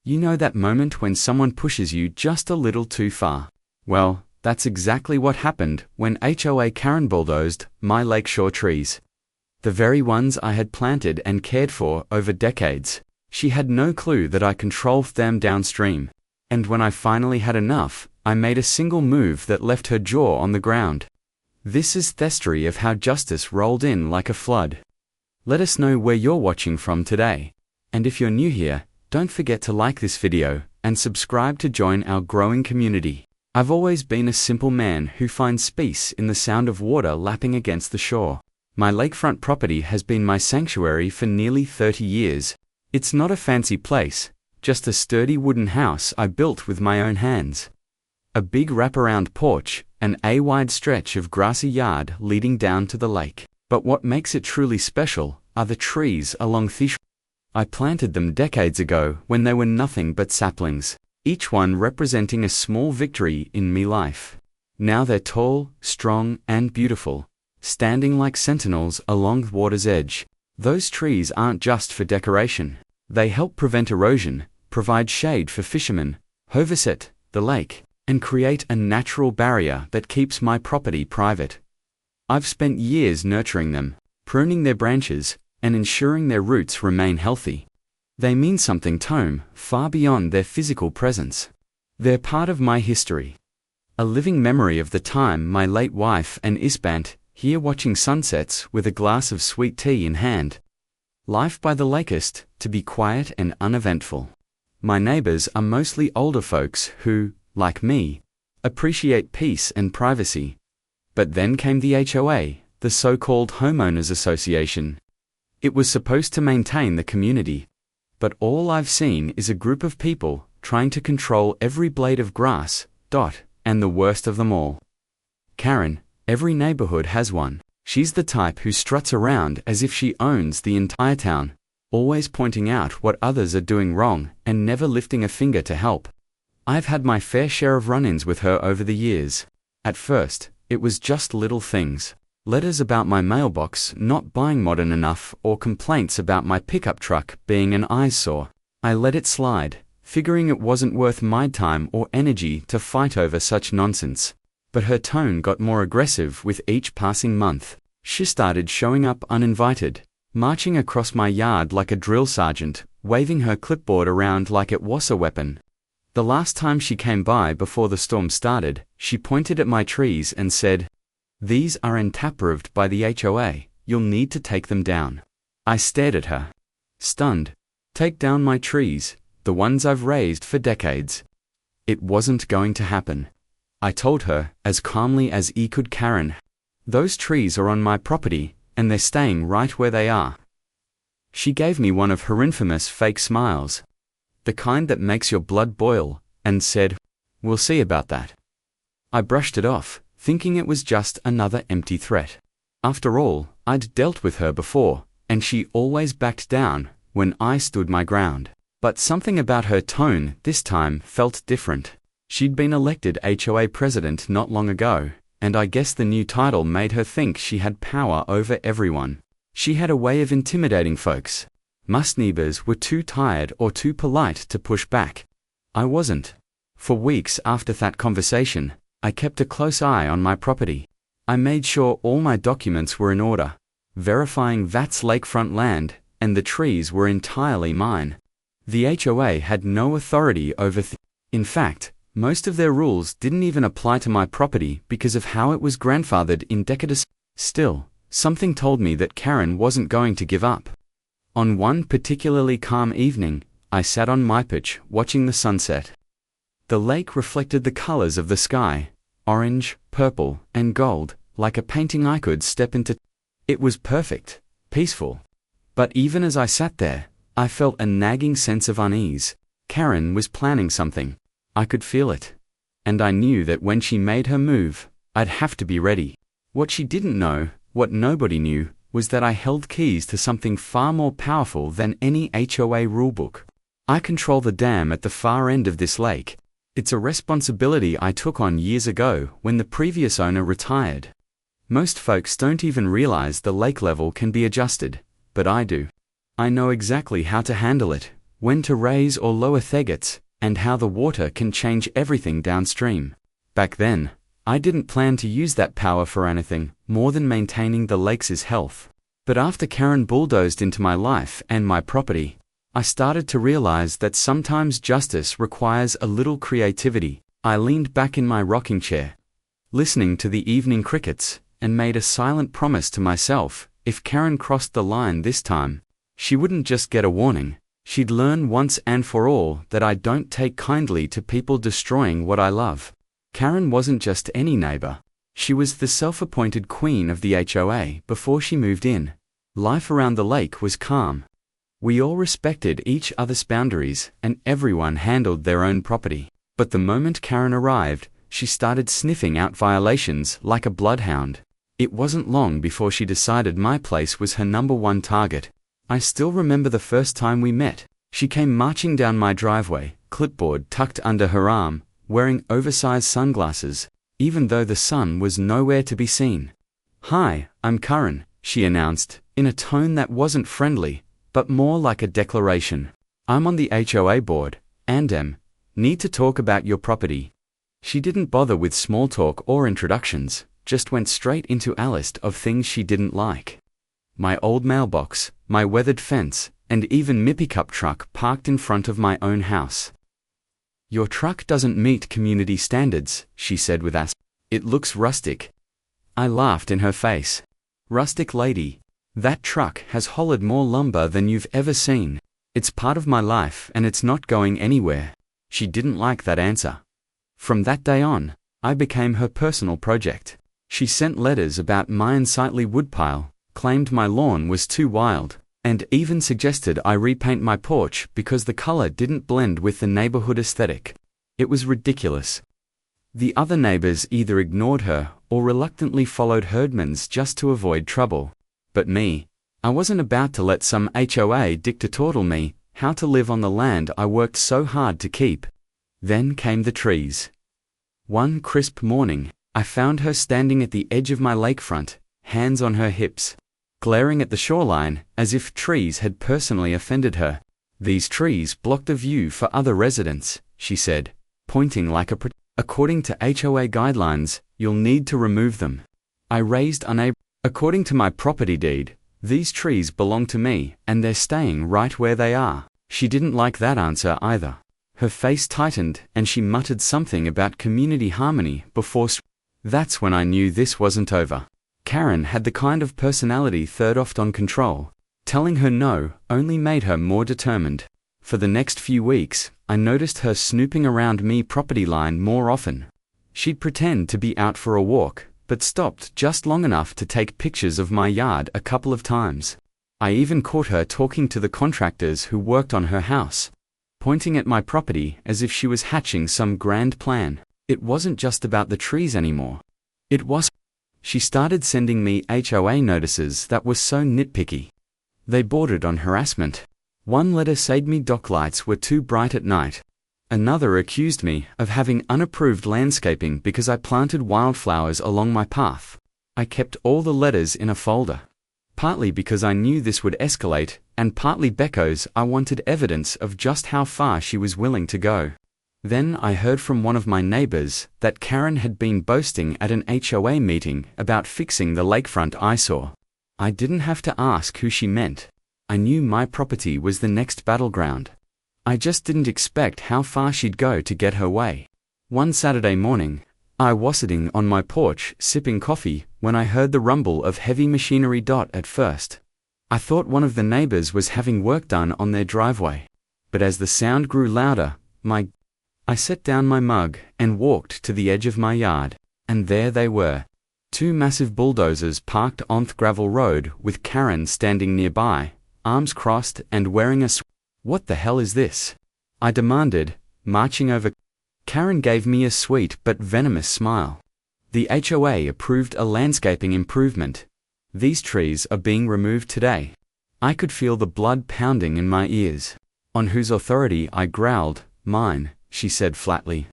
You know that moment when someone pushes you just a little too far? Well, that's exactly what happened when HOA Karen bulldozed my lakeshore trees. The very ones I had planted and cared for over decades. She had no clue that I controlled them downstream. And when I finally had enough, I made a single move that left her jaw on the ground. This is the story of how justice rolled in like a flood. Let us know where you're watching from today. And if you're new here, don't forget to like this video and subscribe to join our growing community. I've always been a simple man who finds peace in the sound of water lapping against the shore. My lakefront property has been my sanctuary for nearly 30 years. It's not a fancy place, just a sturdy wooden house I built with my own hands. A big wraparound porch, and a wide stretch of grassy yard leading down to the lake. But what makes it truly special are the trees along the shore. I planted them decades ago when they were nothing but saplings, each one representing a small victory in my life. Now they're tall, strong, and beautiful, standing like sentinels along the water's edge. Those trees aren't just for decoration. They help prevent erosion, provide shade for fishermen, overset the lake, and create a natural barrier that keeps my property private. I've spent years nurturing them, pruning their branches, and ensuring their roots remain healthy. They mean something to me far beyond their physical presence. They're part of my history. A living memory of the time my late wife and I spent here watching sunsets with a glass of sweet tea in hand. Life by the lake is to be quiet and uneventful. My neighbors are mostly older folks who, like me, appreciate peace and privacy. But then came the HOA, the so-called Homeowners Association. It was supposed to maintain the community. But all I've seen is a group of people trying to control every blade of grass, and the worst of them all. Karen. Every neighborhood has one. She's the type who struts around as if she owns the entire town, always pointing out what others are doing wrong and never lifting a finger to help. I've had my fair share of run-ins with her over the years. At first, it was just little things. Letters about my mailbox not buying modern enough or complaints about my pickup truck being an eyesore. I let it slide, figuring it wasn't worth my time or energy to fight over such nonsense. But her tone got more aggressive with each passing month. She started showing up uninvited, marching across my yard like a drill sergeant, waving her clipboard around like it was a weapon. The last time she came by before the storm started, she pointed at my trees and said, "These are unapproved by the HOA, you'll need to take them down." I stared at her, stunned. Take down my trees, the ones I've raised for decades. It wasn't going to happen. I told her, as calmly as I could. Karen, those trees are on my property, and they're staying right where they are. She gave me one of her infamous fake smiles, the kind that makes your blood boil, and said, "We'll see about that." I brushed it off, thinking it was just another empty threat. After all, I'd dealt with her before, and she always backed down when I stood my ground. But something about her tone this time felt different. She'd been elected HOA president not long ago, and I guess the new title made her think she had power over everyone. She had a way of intimidating folks. Most neighbors were too tired or too polite to push back. I wasn't. For weeks after that conversation, I kept a close eye on my property. I made sure all my documents were in order, verifying that's lakefront land, and the trees were entirely mine. The HOA had no authority over in fact, most of their rules didn't even apply to my property because of how it was grandfathered in decades. Still, something told me that Karen wasn't going to give up. On one particularly calm evening, I sat on my porch watching the sunset. The lake reflected the colors of the sky, orange, purple, and gold, like a painting I could step into. It was perfect, peaceful. But even as I sat there, I felt a nagging sense of unease. Karen was planning something. I could feel it. And I knew that when she made her move, I'd have to be ready. What she didn't know, what nobody knew, was that I held keys to something far more powerful than any HOA rulebook. I control the dam at the far end of this lake. It's a responsibility I took on years ago when the previous owner retired. Most folks don't even realize the lake level can be adjusted, but I do. I know exactly how to handle it, when to raise or lower thickets, and how the water can change everything downstream. Back then, I didn't plan to use that power for anything more than maintaining the lake's health. But after Karen bulldozed into my life and my property, I started to realize that sometimes justice requires a little creativity. I leaned back in my rocking chair, listening to the evening crickets, and made a silent promise to myself: if Karen crossed the line this time, she wouldn't just get a warning, she'd learn once and for all that I don't take kindly to people destroying what I love. Karen wasn't just any neighbor. She was the self-appointed queen of the HOA before she moved in. Life around the lake was calm. We all respected each other's boundaries, and everyone handled their own property. But the moment Karen arrived, she started sniffing out violations like a bloodhound. It wasn't long before she decided my place was her #1 target. I still remember the first time we met. She came marching down my driveway, clipboard tucked under her arm, wearing oversized sunglasses, even though the sun was nowhere to be seen. "Hi, I'm Karen," she announced, in a tone that wasn't friendly, but more like a declaration. "I'm on the HOA board, and need to talk about your property." She didn't bother with small talk or introductions, just went straight into a list of things she didn't like. My old mailbox, my weathered fence, and even my pickup truck parked in front of my own house. "Your truck doesn't meet community standards," she said with asp. "It looks rustic." I laughed in her face. "Rustic lady, that truck has hauled more lumber than you've ever seen. It's part of my life and it's not going anywhere." She didn't like that answer. From that day on, I became her personal project. She sent letters about my unsightly woodpile, claimed my lawn was too wild, and even suggested I repaint my porch because the color didn't blend with the neighborhood aesthetic. It was ridiculous. The other neighbors either ignored her or reluctantly followed herdmans just to avoid trouble. But me, I wasn't about to let some HOA dictator me how to live on the land I worked so hard to keep. Then came the trees. One crisp morning, I found her standing at the edge of my lakefront, hands on her hips, glaring at the shoreline as if trees had personally offended her. "These trees block the view for other residents," she said, pointing like a "According to HOA guidelines, you'll need to remove them." I raised unable. "According to my property deed, these trees belong to me, and they're staying right where they are." She didn't like that answer either. Her face tightened and she muttered something about community harmony before. That's when I knew this wasn't over. Karen had the kind of personality third off on control. Telling her no only made her more determined. For the next few weeks, I noticed her snooping around me property line more often. She'd pretend to be out for a walk, but stopped just long enough to take pictures of my yard a couple of times. I even caught her talking to the contractors who worked on her house, pointing at my property as if she was hatching some grand plan. It wasn't just about the trees anymore. It was. She started sending me HOA notices that were so nitpicky. They bordered on harassment. One letter said me dock lights were too bright at night. Another accused me of having unapproved landscaping because I planted wildflowers along my path. I kept all the letters in a folder. Partly because I knew this would escalate, and partly because I wanted evidence of just how far she was willing to go. Then I heard from one of my neighbors that Karen had been boasting at an HOA meeting about fixing the lakefront eyesore. I didn't have to ask who she meant. I knew my property was the next battleground. I just didn't expect how far she'd go to get her way. One Saturday morning, I was sitting on my porch sipping coffee when I heard the rumble of heavy machinery. At first, I thought one of the neighbors was having work done on their driveway. But as the sound grew louder, I set down my mug and walked to the edge of my yard, and there they were. Two massive bulldozers parked on the gravel road with Karen standing nearby, arms crossed and wearing a "What the hell is this?" I demanded, marching over. Karen gave me a sweet but venomous smile. "The HOA approved a landscaping improvement. These trees are being removed today." I could feel the blood pounding in my ears. "On whose authority?" I growled. "Mine," she said flatly.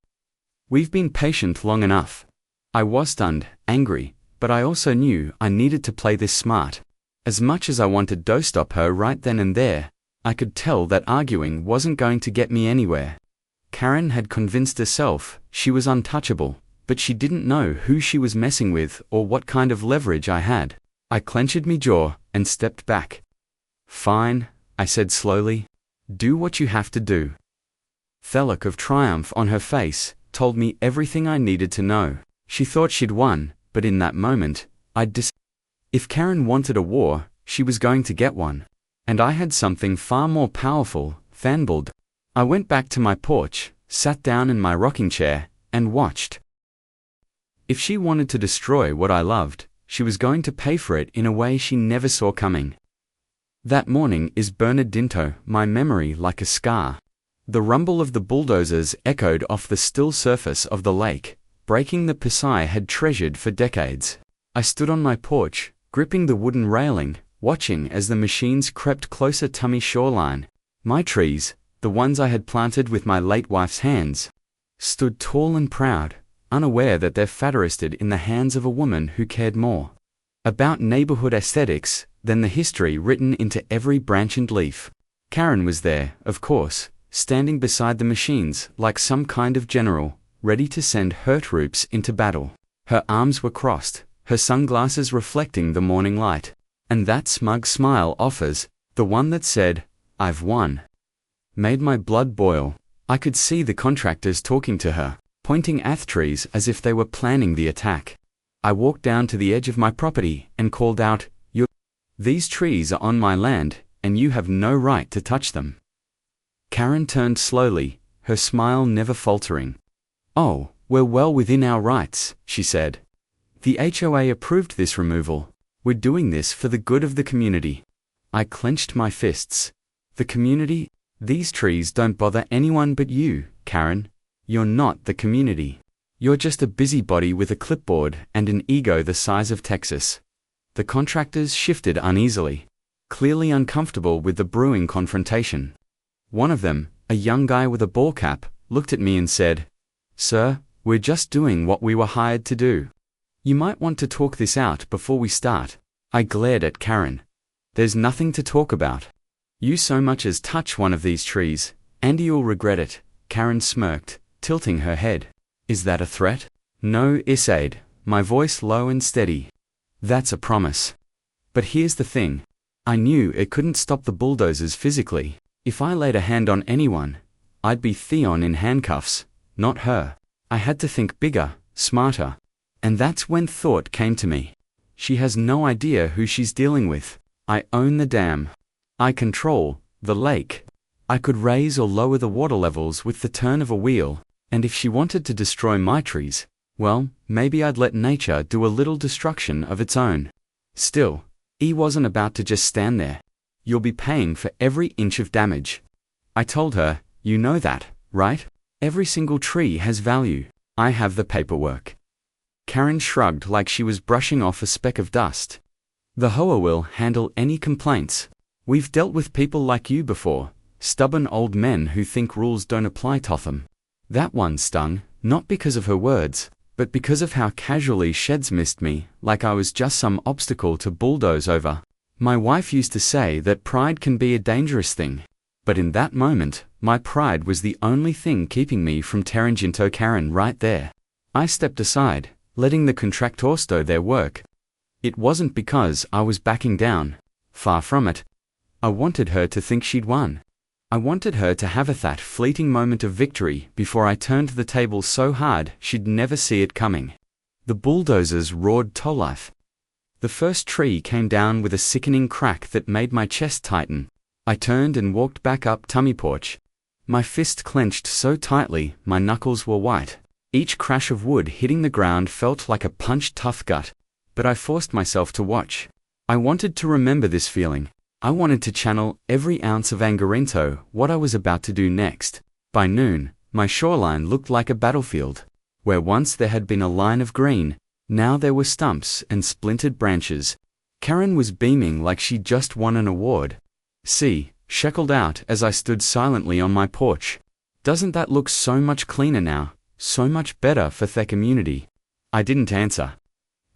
"We've been patient long enough." I was stunned, angry, but I also knew I needed to play this smart. As much as I wanted to stop her right then and there, I could tell that arguing wasn't going to get me anywhere. Karen had convinced herself she was untouchable, but she didn't know who she was messing with or what kind of leverage I had. I clenched my jaw and stepped back. "Fine," I said slowly. "Do what you have to do." The look of triumph on her face told me everything I needed to know. She thought she'd won, but in that moment, I'd decided if Karen wanted a war, she was going to get one. And I had something far more powerful than bulldozed. I went back to my porch, sat down in my rocking chair, and watched. If she wanted to destroy what I loved, she was going to pay for it in a way she never saw coming. That morning is burned into my memory like a scar. The rumble of the bulldozers echoed off the still surface of the lake, breaking the peace I had treasured for decades. I stood on my porch, gripping the wooden railing, watching as the machines crept closer to my shoreline. My trees, the ones I had planted with my late wife's hands, stood tall and proud, unaware that their fate rested in the hands of a woman who cared more about neighborhood aesthetics than the history written into every branch and leaf. Karen was there, of course, standing beside the machines like some kind of general, ready to send her troops into battle. Her arms were crossed, her sunglasses reflecting the morning light, and that smug smile offers, the one that said, "I've won," made my blood boil. I could see the contractors talking to her, pointing at trees as if they were planning the attack. I walked down to the edge of my property and called out, "These trees are on my land, and you have no right to touch them." Karen turned slowly, her smile never faltering. "Oh, we're well within our rights," she said. "The HOA approved this removal. We're doing this for the good of the community." I clenched my fists. "The community? These trees don't bother anyone but you, Karen. You're not the community. You're just a busybody with a clipboard and an ego the size of Texas." The contractors shifted uneasily, clearly uncomfortable with the brewing confrontation. One of them, a young guy with a ball cap, looked at me and said, "Sir, we're just doing what we were hired to do. You might want to talk this out before we start." I glared at Karen. "There's nothing to talk about. You so much as touch one of these trees, and you'll regret it." Karen smirked, tilting her head. "Is that a threat?" "No," I said, my voice low and steady. "That's a promise. But here's the thing. I knew it couldn't stop the bulldozers physically. If I laid a hand on anyone, I'd be Theon in handcuffs, not her. I had to think bigger, smarter. And that's when thought came to me. She has no idea who she's dealing with. I own the dam. I control the lake. I could raise or lower the water levels with the turn of a wheel, and if she wanted to destroy my trees, well, maybe I'd let nature do a little destruction of its own. Still, he wasn't about to just stand there. "You'll be paying for every inch of damage." I told her, "You know that, right? Every single tree has value. I have the paperwork." Karen shrugged like she was brushing off a speck of dust. "The HOA will handle any complaints. We've dealt with people like you before, stubborn old men who think rules don't apply to them." That one stung, not because of her words, but because of how casually she'd missed me, like I was just some obstacle to bulldoze over. My wife used to say that pride can be a dangerous thing. But in that moment, my pride was the only thing keeping me from tearing into Karen right there. I stepped aside, letting the contractors do their work. It wasn't because I was backing down. Far from it. I wanted her to think she'd won. I wanted her to have that fleeting moment of victory before I turned the table so hard she'd never see it coming. The bulldozers roared to life. The first tree came down with a sickening crack that made my chest tighten. I turned and walked back up to my porch. My fist clenched so tightly my knuckles were white. Each crash of wood hitting the ground felt like a punch tough gut, but I forced myself to watch. I wanted to remember this feeling. I wanted to channel every ounce of anger into what I was about to do next. By noon, my shoreline looked like a battlefield. Where once there had been a line of green, now there were stumps and splintered branches. Karen was beaming like she'd just won an award. "See," sheckled out as I stood silently on my porch. "Doesn't that look so much cleaner now? So much better for the community?" I didn't answer.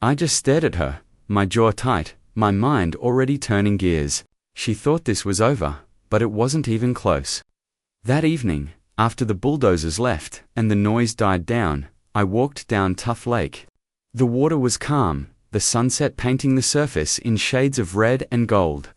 I just stared at her, my jaw tight, my mind already turning gears. She thought this was over, but it wasn't even close. That evening, after the bulldozers left and the noise died down, I walked down Tough Lake. The water was calm, the sunset painting the surface in shades of red and gold.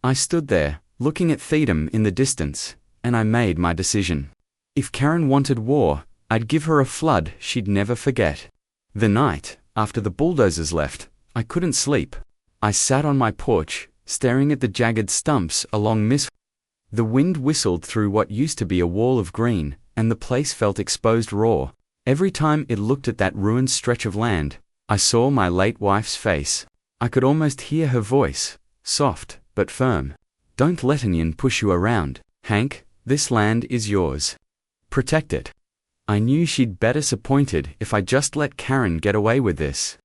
I stood there, looking at Theodem in the distance, and I made my decision. If Karen wanted war, I'd give her a flood she'd never forget. The night, after the bulldozers left, I couldn't sleep. I sat on my porch, staring at the jagged stumps along Miss. The wind whistled through what used to be a wall of green, and the place felt exposed raw. Every time it looked at that ruined stretch of land, I saw my late wife's face. I could almost hear her voice, soft but firm. Don't let anyone push you around, Hank. This land is yours. Protect it. I knew she'd be disappointed if I just let Karen get away with this.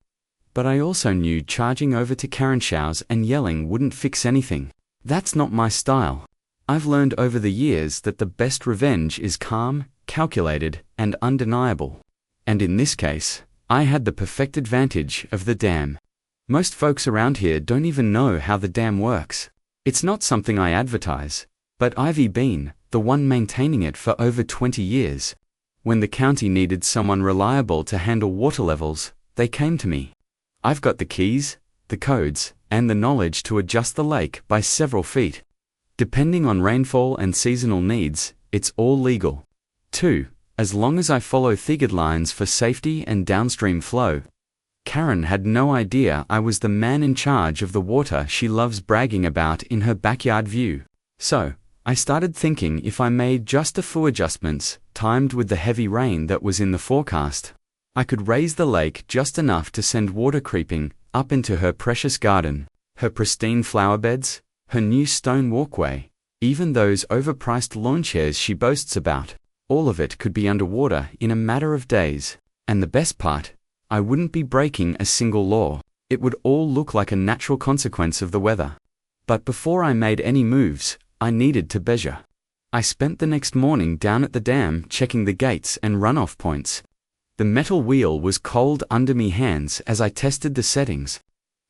But I also knew charging over to Karen's house and yelling wouldn't fix anything. That's not my style. I've learned over the years that the best revenge is calm, calculated, and undeniable. And in this case, I had the perfect advantage of the dam. Most folks around here don't even know how the dam works. It's not something I advertise, but I've been the one maintaining it for over 20 years. When the county needed someone reliable to handle water levels, they came to me. I've got the keys, the codes, and the knowledge to adjust the lake by several feet. Depending on rainfall and seasonal needs, it's all legal. 2. As long as I follow the guidelines for safety and downstream flow. Karen had no idea I was the man in charge of the water she loves bragging about in her backyard view. So, I started thinking if I made just a few adjustments, timed with the heavy rain that was in the forecast, I could raise the lake just enough to send water creeping up into her precious garden, her pristine flower beds, her new stone walkway, even those overpriced lawn chairs she boasts about. All of it could be underwater in a matter of days. And the best part, I wouldn't be breaking a single law. It would all look like a natural consequence of the weather. But before I made any moves, I needed to measure. I spent the next morning down at the dam checking the gates and runoff points. The metal wheel was cold under me hands as I tested the settings.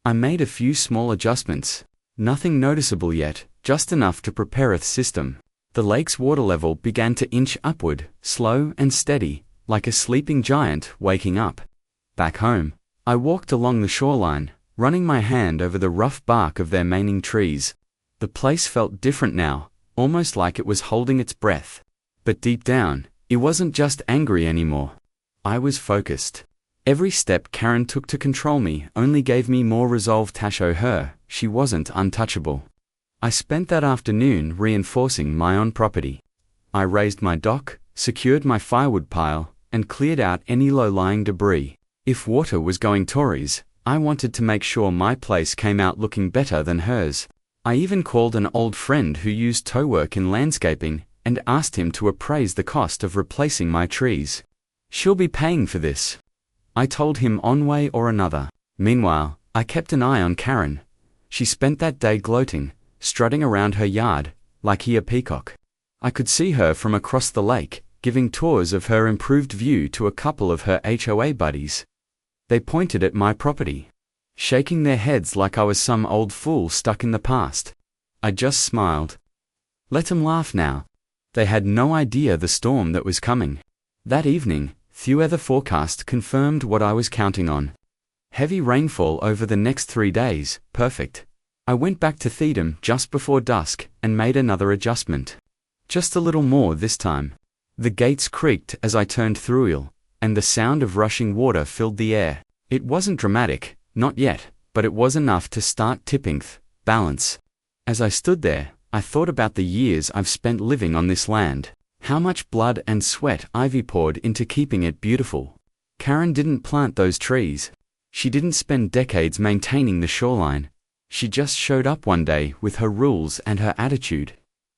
I made a few small adjustments, nothing noticeable yet, just enough to prepare a system. The lake's water level began to inch upward, slow and steady, like a sleeping giant waking up. Back home, I walked along the shoreline, running my hand over the rough bark of their maining trees. The place felt different now, almost like it was holding its breath. But deep down, it wasn't just angry anymore. I was focused. Every step Karen took to control me only gave me more resolve to show her she wasn't untouchable. I spent that afternoon reinforcing my own property. I raised my dock, secured my firewood pile, and cleared out any low-lying debris. If water was going Tories, I wanted to make sure my place came out looking better than hers. I even called an old friend who used tow work in landscaping and asked him to appraise the cost of replacing my trees. She'll be paying for this, I told him one way or another. Meanwhile, I kept an eye on Karen. She spent that day gloating, strutting around her yard, like he a peacock. I could see her from across the lake, giving tours of her improved view to a couple of her HOA buddies. They pointed at my property, shaking their heads like I was some old fool stuck in the past. I just smiled. Let 'em laugh now. They had no idea the storm that was coming. That evening, the weather forecast confirmed what I was counting on. Heavy rainfall over the next 3 days, perfect. I went back to Theodem just before dusk and made another adjustment. Just a little more this time. The gates creaked as I turned through it, and the sound of rushing water filled the air. It wasn't dramatic, not yet, but it was enough to start tipping balance. As I stood there, I thought about the years I've spent living on this land. How much blood and sweat I've poured into keeping it beautiful. Karen didn't plant those trees. She didn't spend decades maintaining the shoreline. She just showed up one day with her rules and her attitude,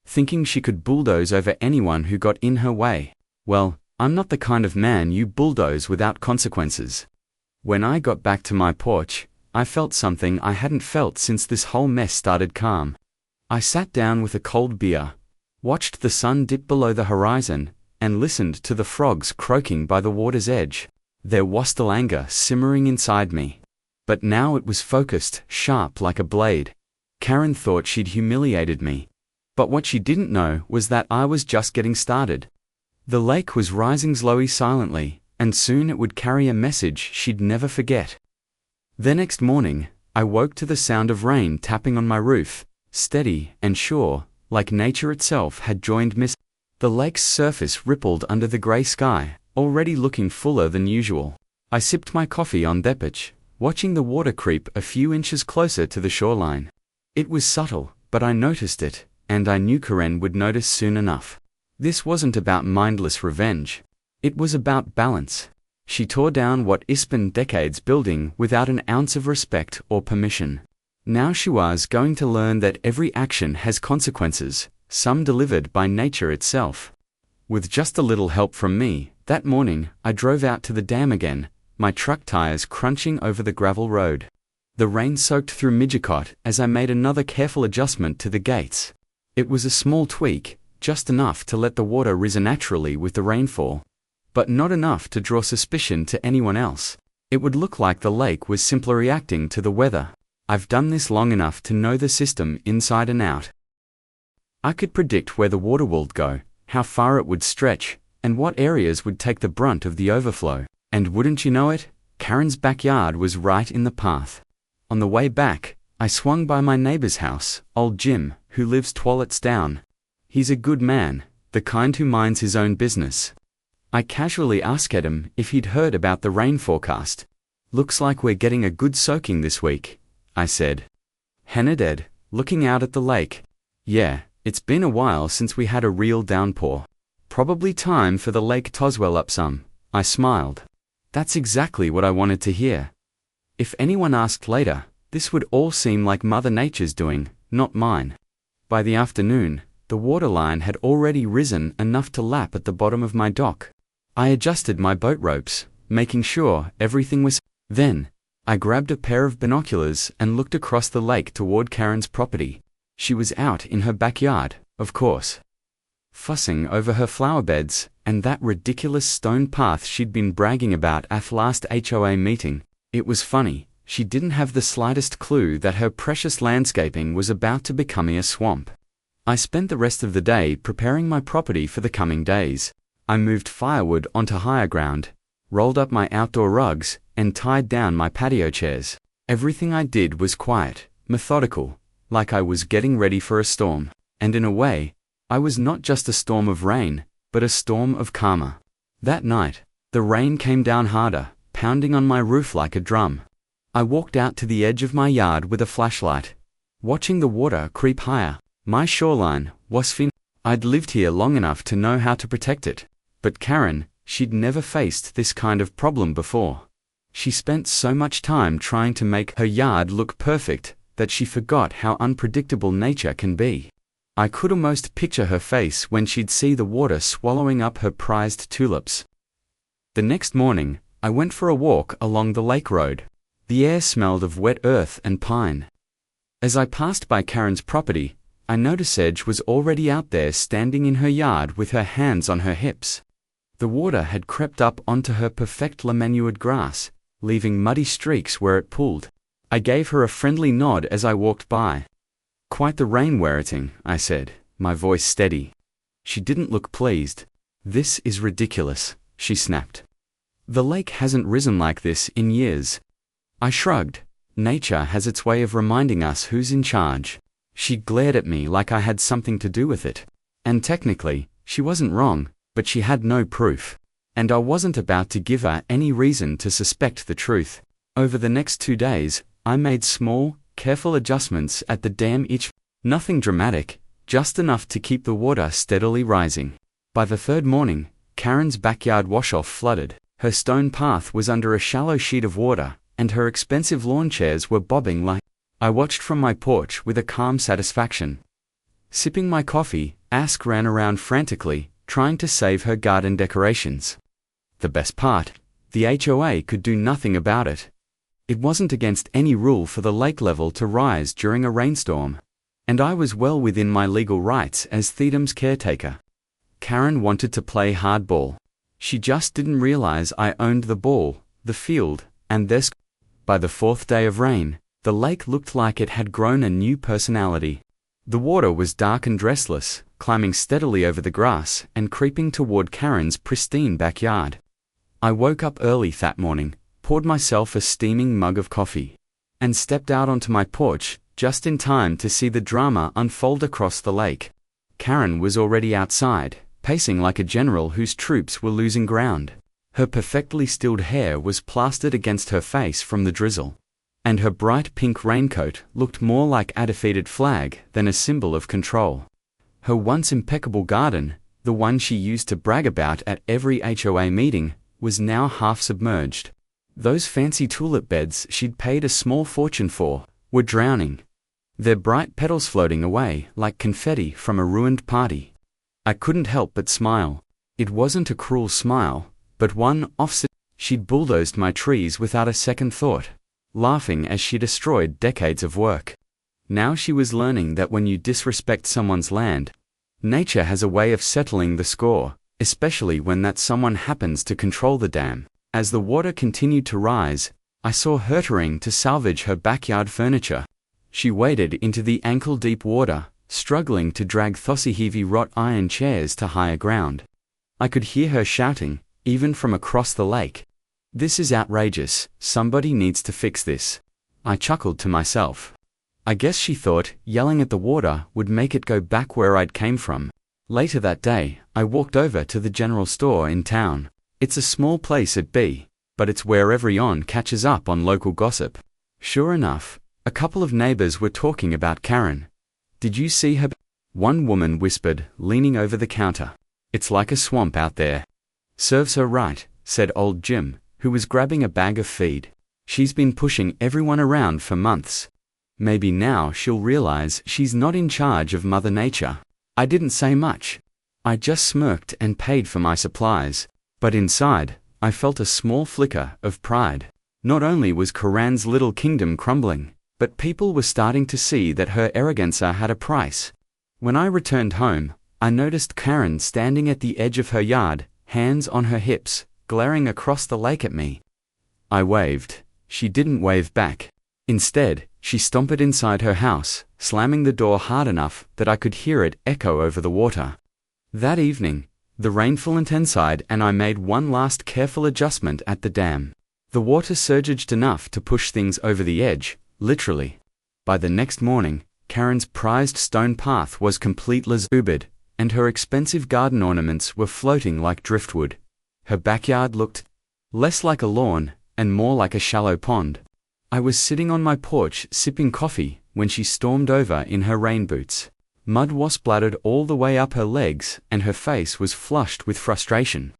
thinking she could bulldoze over anyone who got in her way. Well, I'm not the kind of man you bulldoze without consequences. When I got back to my porch, I felt something I hadn't felt since this whole mess started. Calm. I sat down with a cold beer, watched the sun dip below the horizon, and listened to the frogs croaking by the water's edge, their wastel anger simmering inside me. But now it was focused, sharp like a blade. Karen thought she'd humiliated me. But what she didn't know was that I was just getting started. The lake was rising slowly, silently, and soon it would carry a message she'd never forget. The next morning, I woke to the sound of rain tapping on my roof, steady and sure, like nature itself had joined Miss. The lake's surface rippled under the grey sky, already looking fuller than usual. I sipped my coffee on the beach, watching the water creep a few inches closer to the shoreline. It was subtle, but I noticed it, and I knew Karen would notice soon enough. This wasn't about mindless revenge. It was about balance. She tore down what I spent decades building without an ounce of respect or permission. Now she was going to learn that every action has consequences, some delivered by nature itself. With just a little help from me, that morning I drove out to the dam again, my truck tires crunching over the gravel road. The rain soaked through Midgicot as I made another careful adjustment to the gates. It was a small tweak, just enough to let the water rise naturally with the rainfall, but not enough to draw suspicion to anyone else. It would look like the lake was simply reacting to the weather. I've done this long enough to know the system inside and out. I could predict where the water would go, how far it would stretch, and what areas would take the brunt of the overflow. And wouldn't you know it, Karen's backyard was right in the path. On the way back, I swung by my neighbor's house, old Jim, who lives toilets down. He's a good man, the kind who minds his own business. I casually asked him if he'd heard about the rain forecast. "Looks like we're getting a good soaking this week," I said. He nodded, looking out at the lake. "Yeah, it's been a while since we had a real downpour. Probably time for the lake to swell up some," I smiled. That's exactly what I wanted to hear. If anyone asked later, this would all seem like Mother Nature's doing, not mine. By the afternoon, the waterline had already risen enough to lap at the bottom of my dock. I adjusted my boat ropes, making sure everything was. Then, I grabbed a pair of binoculars and looked across the lake toward Karen's property. She was out in her backyard, of course, fussing over her flower beds and that ridiculous stone path she'd been bragging about at last HOA meeting. It was funny, she didn't have the slightest clue that her precious landscaping was about to become a swamp. I spent the rest of the day preparing my property for the coming days. I moved firewood onto higher ground, rolled up my outdoor rugs, and tied down my patio chairs. Everything I did was quiet, methodical, like I was getting ready for a storm. And in a way, I was not just a storm of rain, but a storm of karma. That night, the rain came down harder, pounding on my roof like a drum. I walked out to the edge of my yard with a flashlight, watching the water creep higher. My shoreline was thin. I'd lived here long enough to know how to protect it. But Karen, she'd never faced this kind of problem before. She spent so much time trying to make her yard look perfect that she forgot how unpredictable nature can be. I could almost picture her face when she'd see the water swallowing up her prized tulips. The next morning, I went for a walk along the lake road. The air smelled of wet earth and pine. As I passed by Karen's property, I noticed Sedge was already out there standing in her yard with her hands on her hips. The water had crept up onto her perfectly manured grass, leaving muddy streaks where it pooled. I gave her a friendly nod as I walked by. "Quite the rain we're getting," I said, my voice steady. She didn't look pleased. "This is ridiculous," she snapped. "The lake hasn't risen like this in years." I shrugged. Nature has its way of reminding us who's in charge. She glared at me like I had something to do with it. And technically, she wasn't wrong, but she had no proof. And I wasn't about to give her any reason to suspect the truth. Over the next 2 days, I made small, careful adjustments at the dam nothing dramatic, just enough to keep the water steadily rising. By the third morning, Karen's backyard wash-off flooded. Her stone path was under a shallow sheet of water, and her expensive lawn chairs were bobbing like. I watched from my porch with a calm satisfaction. Sipping my coffee, Ask ran around frantically, trying to save her garden decorations. The best part, the HOA could do nothing about it. It wasn't against any rule for the lake level to rise during a rainstorm, and I was well within my legal rights as Thetham's caretaker. Karen wanted to play hardball. She just didn't realize I owned the ball, the field, and this. By the 4th day of rain, the lake looked like it had grown a new personality. The water was dark and restless, climbing steadily over the grass and creeping toward Karen's pristine backyard. I woke up early that morning, poured myself a steaming mug of coffee, and stepped out onto my porch just in time to see the drama unfold across the lake. Karen was already outside, pacing like a general whose troops were losing ground. Her perfectly stilled hair was plastered against her face from the drizzle, and her bright pink raincoat looked more like a defeated flag than a symbol of control. Her once impeccable garden, the one she used to brag about at every HOA meeting, was now half submerged. Those fancy tulip beds she'd paid a small fortune for were drowning, their bright petals floating away like confetti from a ruined party. I couldn't help but smile. It wasn't a cruel smile, but one offset. She'd bulldozed my trees without a second thought, laughing as she destroyed decades of work. Now she was learning that when you disrespect someone's land, nature has a way of settling the score, especially when that someone happens to control the dam. As the water continued to rise, I saw her hurrying to salvage her backyard furniture. She waded into the ankle-deep water, struggling to drag heavy wrought iron chairs to higher ground. I could hear her shouting, even from across the lake, "This is outrageous, somebody needs to fix this." I chuckled to myself. I guess she thought yelling at the water would make it go back where I'd came from. Later that day, I walked over to the general store in town. It's a small place at B, but it's where everyone catches up on local gossip. Sure enough, a couple of neighbors were talking about Karen. "Did you see her?" One woman whispered, leaning over the counter. "It's like a swamp out there." "Serves her right," said old Jim, who was grabbing a bag of feed. "She's been pushing everyone around for months. Maybe now she'll realize she's not in charge of Mother Nature." I didn't say much. I just smirked and paid for my supplies. But inside, I felt a small flicker of pride. Not only was Karen's little kingdom crumbling, but people were starting to see that her arrogance had a price. When I returned home, I noticed Karen standing at the edge of her yard, hands on her hips, glaring across the lake at me. I waved. She didn't wave back. Instead, she stomped inside her house, slamming the door hard enough that I could hear it echo over the water. That evening, the rainfall intensified and I made one last careful adjustment at the dam. The water surged enough to push things over the edge, literally. By the next morning, Karen's prized stone path was completely ubed, and her expensive garden ornaments were floating like driftwood. Her backyard looked less like a lawn and more like a shallow pond. I was sitting on my porch sipping coffee when she stormed over in her rain boots. Mud was splattered all the way up her legs and her face was flushed with frustration.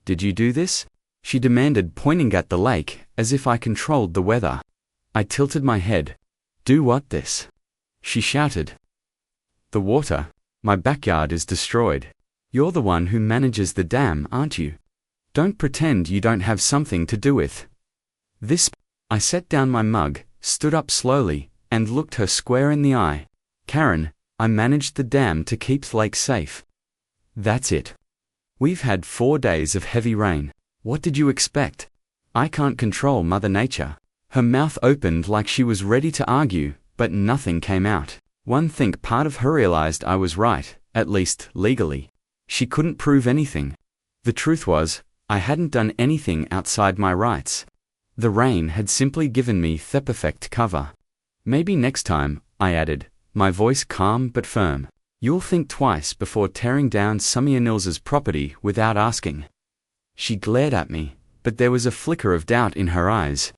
"Did you do this?" she demanded, pointing at the lake as if I controlled the weather. I tilted my head. "Do what this?" she shouted. "The water. My backyard is destroyed. You're the one who manages the dam, aren't you? Don't pretend you don't have something to do with this." I set down my mug, stood up slowly, and looked her square in the eye. "Karen, I managed the dam to keep the lake safe. That's it. We've had 4 days of heavy rain. What did you expect? I can't control Mother Nature." Her mouth opened like she was ready to argue, but nothing came out. One think part of her realized I was right, at least legally. She couldn't prove anything. The truth was, I hadn't done anything outside my rights. The rain had simply given me the perfect cover. "Maybe next time," I added, my voice calm but firm, "you'll think twice before tearing down Samia Nils's property without asking." She glared at me, but there was a flicker of doubt in her eyes.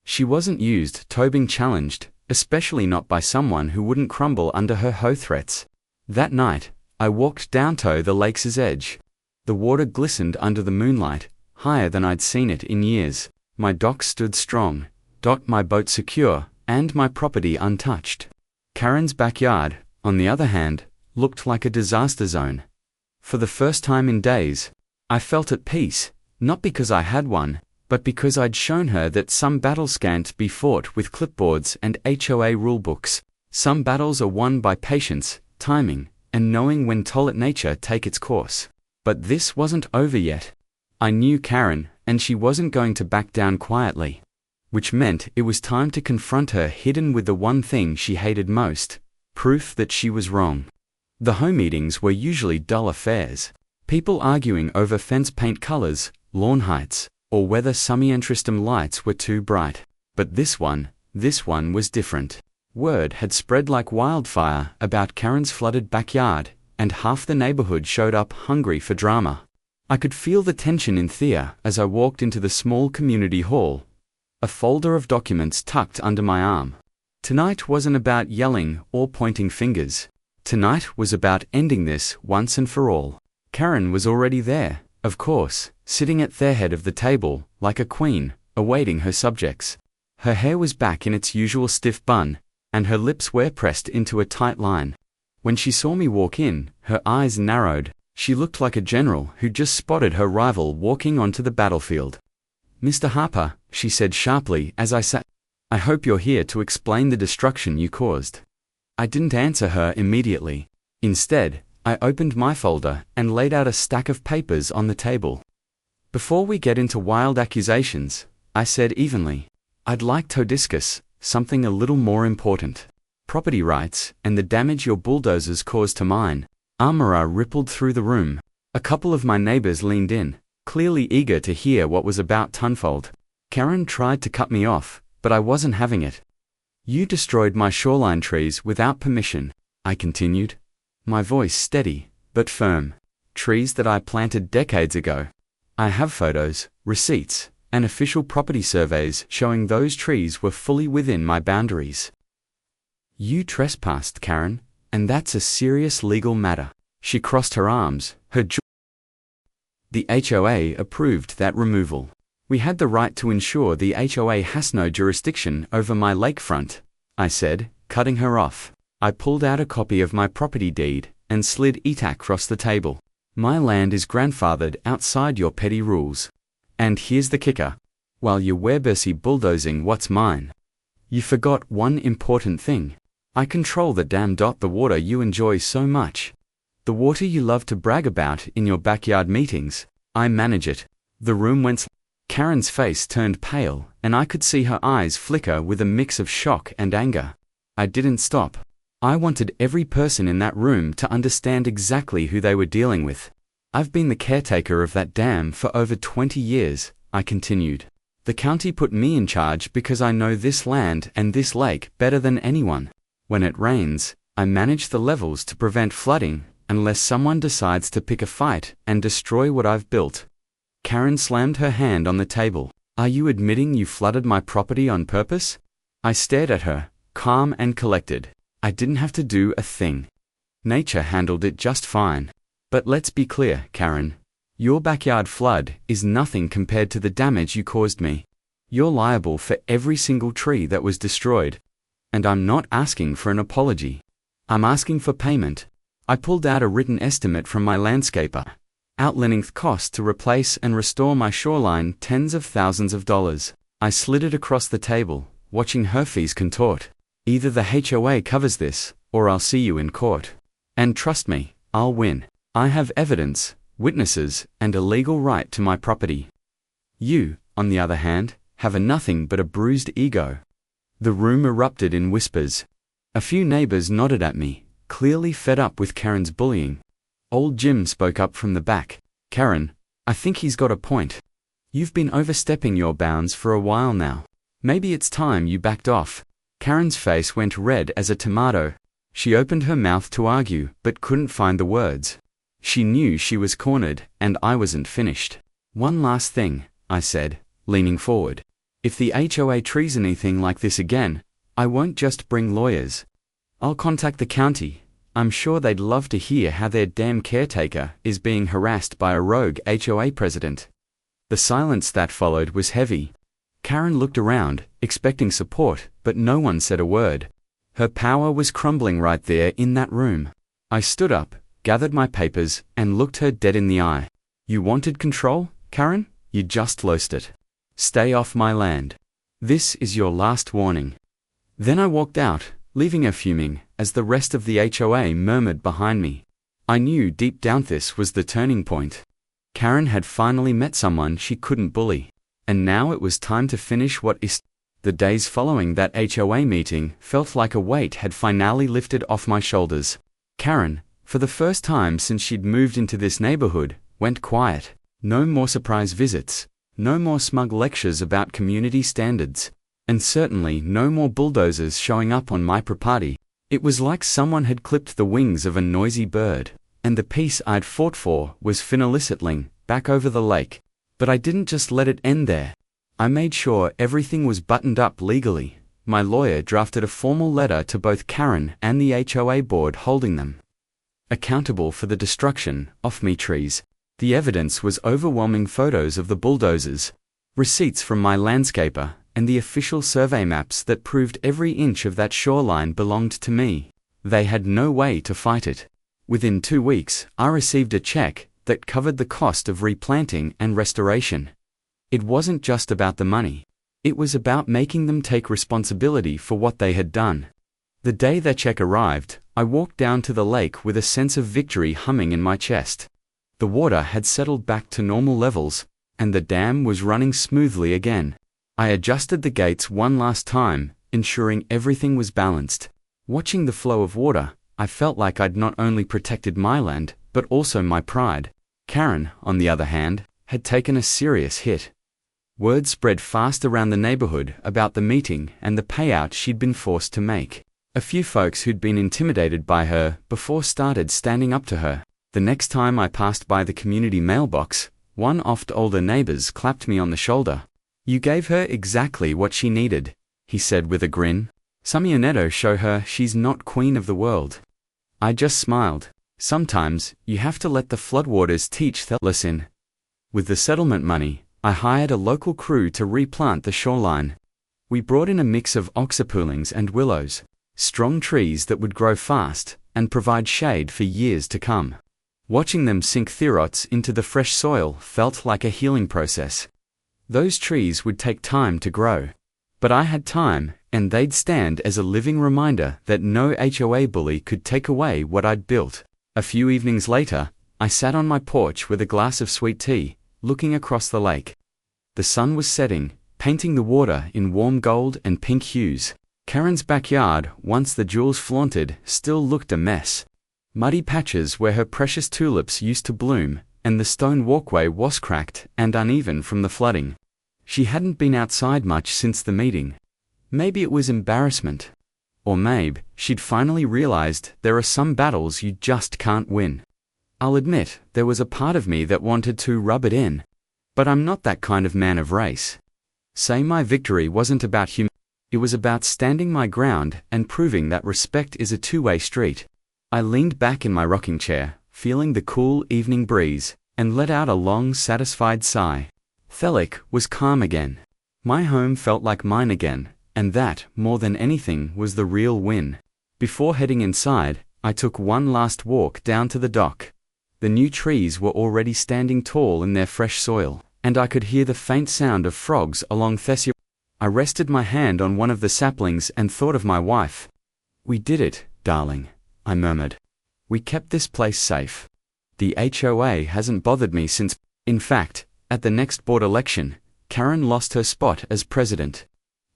She wasn't used to being challenged, especially not by someone who wouldn't crumble under her hoe threats. That night, I walked down to the lake's edge. The water glistened under the moonlight, higher than I'd seen it in years. My dock stood strong, my boat secure, and my property untouched. Karen's backyard, on the other hand, looked like a disaster zone. For the first time in days, I felt at peace, not because I had one, but because I'd shown her that some battles can't be fought with clipboards and HOA rulebooks. Some battles are won by patience, timing, and knowing when to let nature take its course. But this wasn't over yet. I knew Karen, and she wasn't going to back down quietly. Which meant it was time to confront her hidden with the one thing she hated most: Proof that she was wrong. The home meetings were usually dull affairs. People arguing over fence paint colors, lawn heights, or whether semi-entristom lights were too bright. But this one was different. Word had spread like wildfire about Karen's flooded backyard, and half the neighborhood showed up hungry for drama. I could feel the tension in Thea as I walked into the small community hall, a folder of documents tucked under my arm. Tonight wasn't about yelling or pointing fingers. Tonight was about ending this once and for all. Karen was already there, of course, sitting at their head of the table, like a queen, awaiting her subjects. Her hair was back in its usual stiff bun, and her lips were pressed into a tight line. When she saw me walk in, her eyes narrowed. She looked like a general who just spotted her rival walking onto the battlefield. "Mr. Harper," she said sharply as I sat, "I hope you're here to explain the destruction you caused." I didn't answer her immediately. Instead, I opened my folder and laid out a stack of papers on the table. "Before we get into wild accusations," I said evenly, "I'd like to discuss something a little more important. Property rights and the damage your bulldozers caused to mine." Armora rippled through the room. A couple of my neighbors leaned in, clearly eager to hear what was about to unfold. Karen tried to cut me off, but I wasn't having it. "You destroyed my shoreline trees without permission," I continued, my voice steady but firm. "Trees that I planted decades ago. I have photos, receipts, and official property surveys showing those trees were fully within my boundaries." "You trespassed, Karen, and that's a serious legal matter." She crossed her arms, her jaw. "The HOA approved that removal. We had the right to ensure the HOA has no jurisdiction over my lakefront," I said, cutting her off. I pulled out a copy of my property deed and slid it across the table. "My land is grandfathered outside your petty rules. And here's the kicker. While you were busy bulldozing what's mine, you forgot one important thing. I control the the water you enjoy so much. The water you love to brag about in your backyard meetings. I manage it." The room went. Karen's face turned pale, and I could see her eyes flicker with a mix of shock and anger. I didn't stop. I wanted every person in that room to understand exactly who they were dealing with. "I've been the caretaker of that dam for over 20 years, I continued. "The county put me in charge because I know this land and this lake better than anyone. When it rains, I manage the levels to prevent flooding, unless someone decides to pick a fight and destroy what I've built." Karen slammed her hand on the table. "Are you admitting you flooded my property on purpose?" I stared at her, calm and collected. "I didn't have to do a thing. Nature handled it just fine. But let's be clear, Karen. Your backyard flood is nothing compared to the damage you caused me. You're liable for every single tree that was destroyed. And I'm not asking for an apology. I'm asking for payment." I pulled out a written estimate from my landscaper, outlining the cost to replace and restore my shoreline, tens of thousands of dollars. I slid it across the table, watching her face contort. "Either the HOA covers this, or I'll see you in court. And trust me, I'll win. I have evidence, witnesses, and a legal right to my property. You, on the other hand, have a nothing but a bruised ego." The room erupted in whispers. A few neighbors nodded at me, clearly fed up with Karen's bullying. Old Jim spoke up from the back. "Karen, I think he's got a point. You've been overstepping your bounds for a while now. Maybe it's time you backed off." Karen's face went red as a tomato. She opened her mouth to argue, but couldn't find the words. She knew she was cornered, and I wasn't finished. "One last thing," I said, leaning forward. "If the HOA trees anything like this again, I won't just bring lawyers. I'll contact the county. I'm sure they'd love to hear how their damn caretaker is being harassed by a rogue HOA president." The silence that followed was heavy. Karen looked around, expecting support, but no one said a word. Her power was crumbling right there in that room. I stood up, gathered my papers, and looked her dead in the eye. "You wanted control, Karen? You just lost it. Stay off my land. This is your last warning." Then I walked out, leaving her fuming, as the rest of the HOA murmured behind me. I knew deep down this was the turning point. Karen had finally met someone she couldn't bully. And now it was time to finish what is. The days following that HOA meeting felt like a weight had finally lifted off my shoulders. Karen, for the first time since she'd moved into this neighborhood, went quiet. No more surprise visits, no more smug lectures about community standards, and certainly no more bulldozers showing up on my property. It was like someone had clipped the wings of a noisy bird, and the peace I'd fought for was finally settling back over the lake. But I didn't just let it end there. I made sure everything was buttoned up legally. My lawyer drafted a formal letter to both Karen and the HOA board holding them accountable for the destruction of me trees. The evidence was overwhelming: photos of the bulldozers, receipts from my landscaper, and the official survey maps that proved every inch of that shoreline belonged to me. They had no way to fight it. Within 2 weeks, I received a check that covered the cost of replanting and restoration. It wasn't just about the money. It was about making them take responsibility for what they had done. The day that check arrived, I walked down to the lake with a sense of victory humming in my chest. The water had settled back to normal levels, and the dam was running smoothly again. I adjusted the gates one last time, ensuring everything was balanced. Watching the flow of water, I felt like I'd not only protected my land, but also my pride. Karen, on the other hand, had taken a serious hit. Word spread fast around the neighborhood about the meeting and the payout she'd been forced to make. A few folks who'd been intimidated by her before started standing up to her. The next time I passed by the community mailbox, one oft older neighbors clapped me on the shoulder. "You gave her exactly what she needed," he said with a grin. "Some Ionetto show her she's not queen of the world." I just smiled. Sometimes, you have to let the floodwaters teach the lesson. With the settlement money, I hired a local crew to replant the shoreline. We brought in a mix of oxypoolings and willows, strong trees that would grow fast and provide shade for years to come. Watching them sink therots into the fresh soil felt like a healing process. Those trees would take time to grow. But I had time, and they'd stand as a living reminder that no HOA bully could take away what I'd built. A few evenings later, I sat on my porch with a glass of sweet tea, looking across the lake. The sun was setting, painting the water in warm gold and pink hues. Karen's backyard, once the jewels flaunted, still looked a mess. Muddy patches where her precious tulips used to bloom, and the stone walkway was cracked and uneven from the flooding. She hadn't been outside much since the meeting. Maybe it was embarrassment. Or maybe she'd finally realized there are some battles you just can't win. I'll admit, there was a part of me that wanted to rub it in. But I'm not that kind of man of race. Say my victory wasn't about it was about standing my ground and proving that respect is a two-way street. I leaned back in my rocking chair, feeling the cool evening breeze, and let out a long, satisfied sigh. Thelic was calm again. My home felt like mine again, and that, more than anything, was the real win. Before heading inside, I took one last walk down to the dock. The new trees were already standing tall in their fresh soil, and I could hear the faint sound of frogs along Thessia. I rested my hand on one of the saplings and thought of my wife. "We did it, darling," I murmured. "We kept this place safe. The HOA hasn't bothered me since." In fact, at the next board election, Karen lost her spot as president.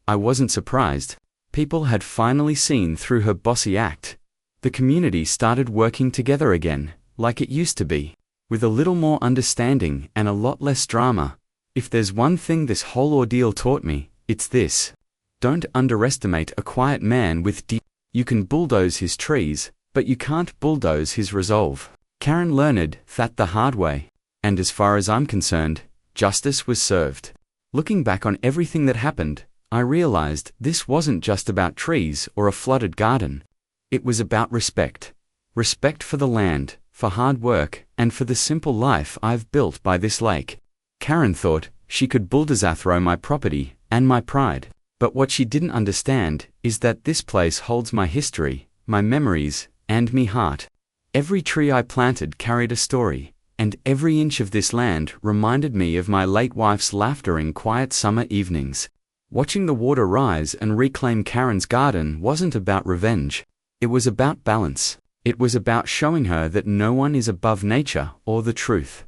I wasn't surprised. People had finally seen through her bossy act. The community started working together again, like it used to be, with a little more understanding and a lot less drama. If there's one thing this whole ordeal taught me, it's this. Don't underestimate a quiet man with deep. You can bulldoze his trees, but you can't bulldoze his resolve. Karen learned that the hard way. And as far as I'm concerned, justice was served. Looking back on everything that happened, I realized this wasn't just about trees or a flooded garden. It was about respect. Respect for the land, for hard work, and for the simple life I've built by this lake. Karen thought she could bulldoze my property and my pride. But what she didn't understand is that this place holds my history, my memories, and me heart. Every tree I planted carried a story, and every inch of this land reminded me of my late wife's laughter in quiet summer evenings. Watching the water rise and reclaim Karen's garden wasn't about revenge. It was about balance. It was about showing her that no one is above nature or the truth.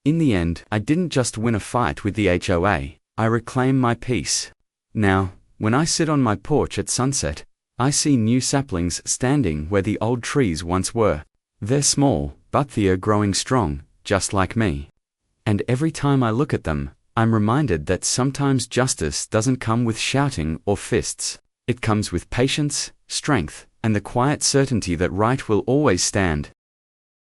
In the end, I didn't just win a fight with the HOA, I reclaimed my peace. Now, When I sit on my porch at sunset, I see new saplings standing where the old trees once were. They're small, but they're growing strong, just like me. And every time I look at them, I'm reminded that sometimes justice doesn't come with shouting or fists. It comes with patience, strength, and the quiet certainty that right will always stand.